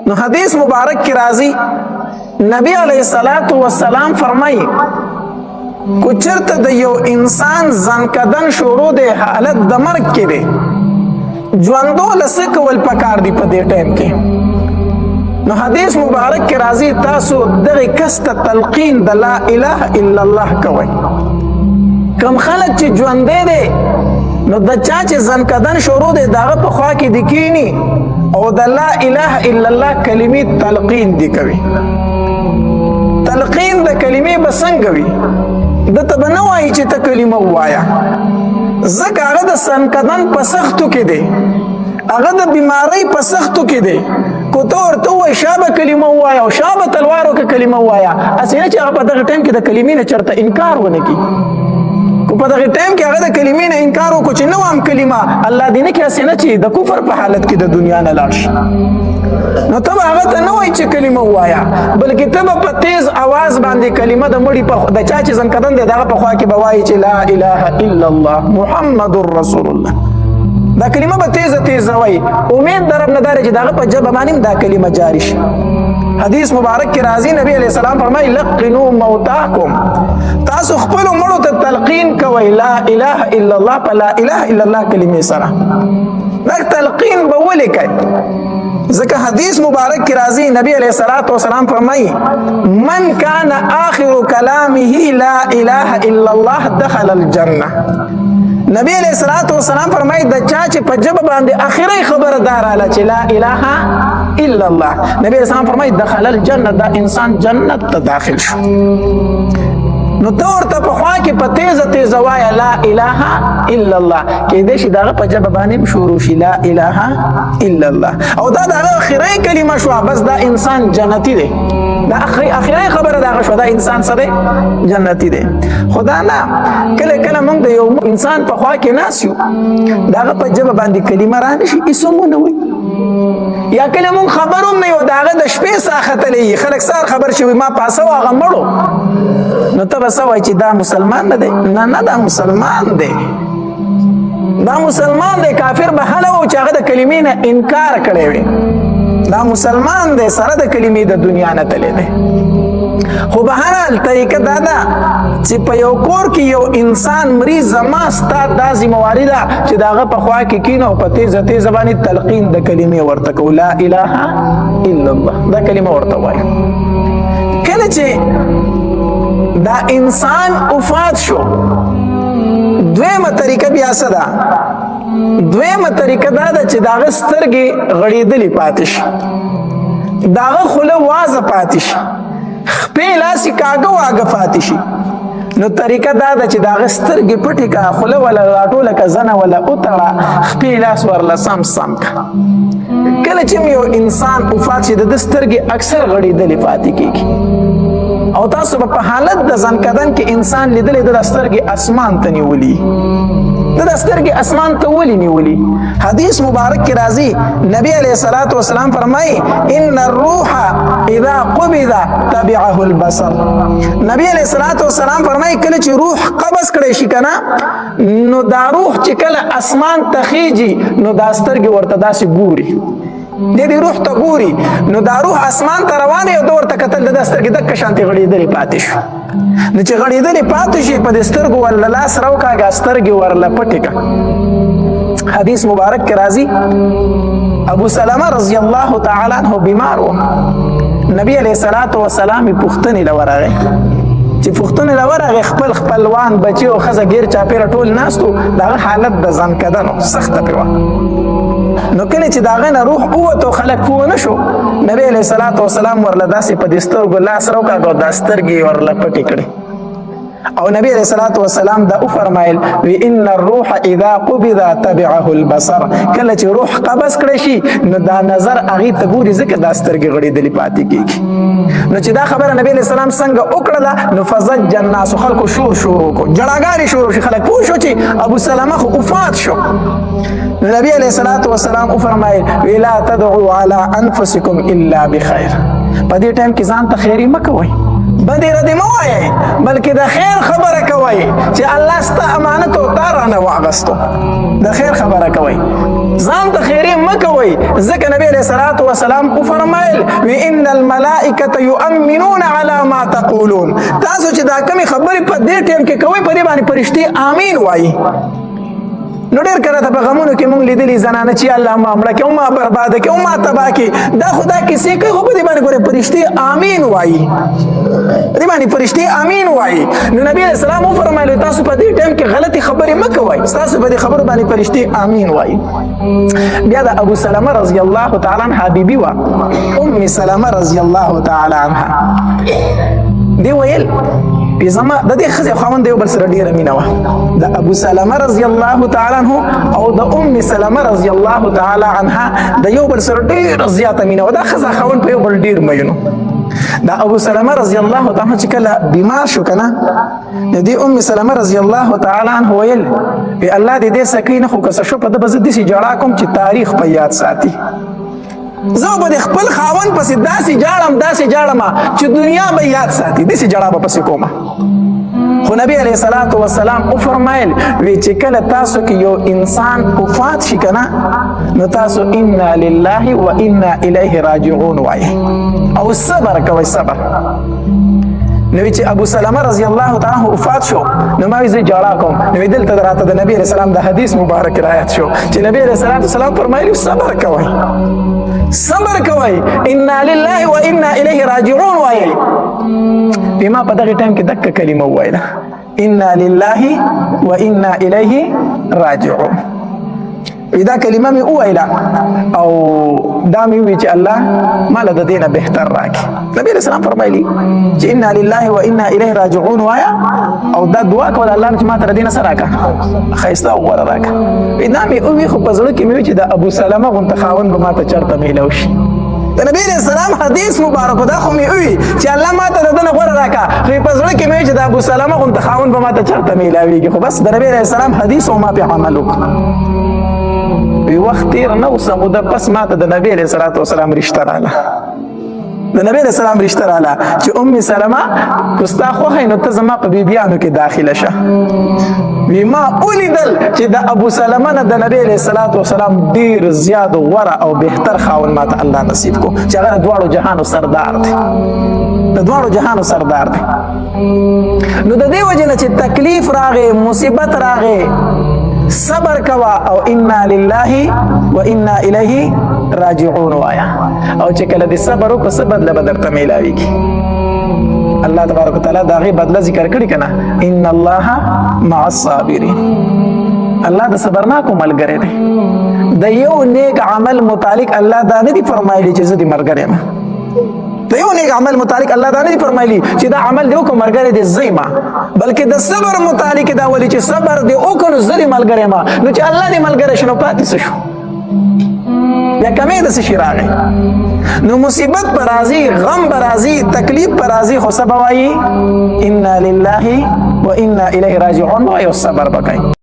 نو حدیث مبارک کی راضی نبی علیہ الصلوۃ والسلام فرمایي کو چرته د یو انسان ځنکدن شروع دی حالت د مرګ کې دی ژوندو لسه کول پکار دی په دې ټایم کې نو حدیث مبارک کې راځي تاسو دغه کس ته تلقین د لا اله الا الله کوئ کم خلک چې ژوندې دی نو د چا چې ځنکدن شروع دی دغه په خوا کې دی کینی او د لا اله الا الله کلمې تلقین دی کوي تلقین د کلمې بسنګ وي د ته به نه وایي چې ته کلمه ووایه ځکه هغه د ځنکدن په سختو کې دی هغه د بیمارۍ په سختو کې دی کو ته ورته ووایي شابه کلمه ووایه او شابه تلوار وکړه کلمه ووایه هسې نه چې هغه په دغه ټایم کې د کلمې نه چېرته انکار ونه کړي کو په دغه ټایم کې هغه د کلمې نه انکار وکړو چې نه وایم کلمه الله دې نه کړي هسې نه چې د کفر په حالت کې د دنیا نه لاړ شي نو ته به هغه ته نه وایي چې کلمه ووایه بلکې ته به په تیز اواز باندې کلمه د مړي د چا چې ځنکدن دی دغه په خوا کې به وایي چې لا اله الا الله محمد رسول الله دا کلمه به تیزه تیزه وایي امید د رب نه دا دی چې د هغه په ژبه باندې دا کلمه جاری شي حدیث مبارک کې راځي نبی علیہ السلام فرمایي لقنوا موتاکم تاسو خپلو مړو ته تلقین کوئ لا اله الا الله په لا اله الا الله کلمې سره دا تلقین به ولې کوي ځکه حدیث مبارک کی راضی نبی علیہ الصلوۃ والسلام فرمائی من کان آخر کلامه لا اله الا الله دخل الجنه نبی علیہ الصلوۃ والسلام فرمائی د چا چې په جبه باندې اخري خبردار اله چې لا اله الا الله نبی علیہ السلام فرمائی دخل الجنه دا انسان جنت ته داخل شو نو ته ورته په خوا کې په تیزه تیزه وایه لا اله الا الله کېدای شي د هغه په ژبه باندې شروع شي لا اله الا الله او دا د هغه اخري کلمه شوه بس دا انسان جنتي دی دا اخري خبره د هغه شوه دا انسان څه دی جنتي دی خو دا نه کله کله موږ د یو انسان په خوا کې ناست یو د هغه په ژبه باندې کلمه رانه شي هېڅ هم ونه وایي یا کله موږ خبر هم نه یو د هغه د شپې ساه ختلی خلک سهار خبر شوي ما پاسه و هغه مړو نو ته به څه وایي چې دا مسلمان نه دی نه دا مسلمان دی دا مسلمان دی کافر به هله و چې هغه د کلمې نه انکار کړی وي دا مسلمان دی سره د کلمې د دنیا نه تللی دی خو به هر حال طریقه دا ده چې په یو کور کې یو انسان مریض زما ستا دا ذمهواري ده چې د هغه په خوا کې کینو او په تیزه تیزه باندې تلقین د کلمې ورته کوو لا اله الا الله دا کلمه ورته وایو کله چې دا انسان وفات شو دویمه طریقه بیا څه ده دویمه طریقه دا ده چې د هغه سترګې غړېدلې پاتې شي د هغه خوله وازه پاتې شي خپې لاسې کاږه واږه پاتې شي نو طریقه دا ده چې د هغه سترګې پټې کړه خوله وله راټوله که زنه وله وتړه خپې لاس ورله سم سم کړه کله چې یو انسان وفات شي د ده سترګې اکثر غړېدلې پاتې کېږي او تاسو به په حالت د ځنکدن کې انسان لیدلی د سترګې اسمان ته نیولي د سترګې اسمان ته ولې نیولي حدیث مبارک کې راځي نبی علیہ الصلوۃ والسلام فرمایي ان الروح اذا قبض تبعه البصر نبی علیہ الصلوۃ والسلام فرمایي کله چې روح قبض کړی شي کنه نو دا روح چې کله اسمان ته خیږي نو دا سترګې ورته داسې ګوري دې روح ته ګوري نو دا روح اسمان ته روان دی او د ورته کتل د سترګې دکه شانتې غړېدلې پاتې شو نو چې غړېدلې پاتې شي په دې سترګو ورله لاس راوکاږه سترګې ورله پټې کړه حدیث مبارک کې راځي ابو سلمه رضی الله تعالی عنہ بیمار و نبی علیہ الصلوۃ والسلام یې پوښتنې له ورغی چې پوښتنې له ورغی خپل خپلوان بچي او ښځه ګیر چاپېره ټول ناست و د هغه حالت د ځنکدن و سخته پرې وه نو کله چې د هغه نه روح ووت او خلک پوه نه شو نبی علیہ الصلوۃ والسلام ورله داسې په دې سترګو لاس راوکاږه او دا سترګې ورله پټې کړې او نبی علیہ الصلوۃ والسلام دا وفرمایل وی ان الروح اذا قبض تبعه البصر کله چې روح قبض کړی شي نو دا نظر هغې ته ګوري ځکه دا سترګې غړېدلې پاتې کېږي نو چې دا خبره نبی علیہ السلام څنګه وکړله نو فزج الناس خلکو شور شروع کړو جړاګانې شروع شي خلک پوه شو چې ابو سلمه خو وفات شو نو نبی علیہ الصلوۃ والسلام وفرمایل وی لا تدعوا على انفسکم الا بخیر په دې ټایم کې ځان ته خیري مه کوئ بدې ردې مه وایئ بلکې د خیر خبره کوئ چې الله ستا امانت او تا رانه واغستو د خیر خبره کوئ ځان ته خیرې مه کوئ ځکه نبي علیه الصلاة والسلام وفرمایل ان الملائکة یؤمنون علی ما تقولون تاسو چې دا کمې خبرې په دې ټیم کې کوئ په دې باندې فرشتې امین وایي نو ډېر کله ته په غمونو کې مونږ لیدلي زنانه چې الله ما مړه کړي او ما برباده کړي او ما تباه کړي دا خو دا کیسې کوي خو په دې باندې ګورې فرشتې امین وایي په دې باندې فرشتې امین وایي نو نبي علیه السلام وفرمایل تاسو په دې ټایم کې غلطې خبرې مه کوئ ستاسو په دې خبرو باندې فرشتې امین وایي بیا د ابو سلمه رضی الله تعالی عنها بیبي وه ام سلمه رضی الله تعالی عنها دی ویل زما د دې ښځې خاوند یو بل سره ډېره مینه وه د ابو سلمه رضی الله تعالی عنه او د ام سلمه رضی الله تعالی عنها د یو بل سره ډېره زیاته مینه وه دا ښځه خاوند په یو بل ډېر مینو دا ابو سلمه رضی الله تعالی عنه چې کله بیمار شو که نه د دې ام سلمه رضی الله تعالی عنه ویل الله دې دې سکی نه خو که څه شو په ده به زه داسې ژړا کوم چې تاریخ په یاد ساتي زه به د خپل خاوند پسې داسې جاړم چې دنیا به یاد ساتي داسې جړا به پسې کومه خو نبی علیه الصلاة والسلام وفرمایل وی چې کله تاسو کې یو انسان وفات شي که نه نو تاسو انا لله و انا الیه راجعون وایي او صبر کوئ صبر نو چې ابو سلمه رضی الله تعالی عنہ وفات شو نو ما زه جړا کوم نو دلته راته د نبی علیه السلام د حدیث مبارک روایت شو چې نبی علیه السلام فرمایلی صبر کوئ انا لله و انا الیه راجعون وایي بما په دغه ټایم کې دغه کلمه وویله انا لله و انا الیه راجعون دا کلمه مې وویله او دا مې وویل چې الله ماله د دې نه بهتر راکړي نبي علیه السلام فرمایلي چې انا لله و انا الیه راجعون وایه او دا دعا کوله الله نه چې ما ته د دې نه څه راکړه ښایسته او غوره راکړه دا مې وویل خو په زړه کې مې وویل چې د ابو سلمه غونته خاوند به ما ته چېرته میلاو شي د نبی علیه السلام حدیث مبارک دا خو مې وویل چې الله ما ته د ده نه غوره راکړه خو په زړه کې مې وویل چې د ابو سلمه غونته خاوند به ما ته چېرته میلاویږي خو بس د نبی علیه السلام حدیث او ما پې عمل وکړه وی وخت تیر نه اوسه موده پس ما ته د نبی علیه الصلاة والسلام رشته راغله د نبی علیه السلام رشته راغله چې ام سلمه که ستا خوښه نو ته زما په بیبیانو کې داخله شه وی ما ولیدل چې د ابو سلمه نه د نبی علیه الصلاة والسلام ډېر زیات غوره او بهتر خاوند ما ته الله نصیب کو چې هغه د دواړو جهانو سردار دی د دواړو جهانو سردار دی نو د دې وجې نه چې تکلیف راغی مصیبت راغی صبر کوا او انا لله و انا الیه راجعون وایا او چې کله دې صبر وکړو څه بدله به درته میلاویږي الله تبارک وتعالی د هغې بدله ذکر کړي که نه ان الله مع الصابرین الله د صبرناکو ملګری دی د یو نیک عمل متعلق الله دا نه دي فرمایلی چې زه دې ملګری یم د یو نیک عمل متعلق الله دا نه دي فرمایلی چې دا عمل دی وکړو ملګری دې زه یم بلکې د صبر متعلق دا ولي چې صبر دې وکړو نو زه دې ملګری یم نو چې الله دې ملګری شو نو پاتې څه شو بیا کمې د څه شي راغی نو مصیبت پر راځي غم پر راځي تکلیف پر راځي خو څه به وایي انا لله و انا الیه راجعون وایي او صبر به کوئ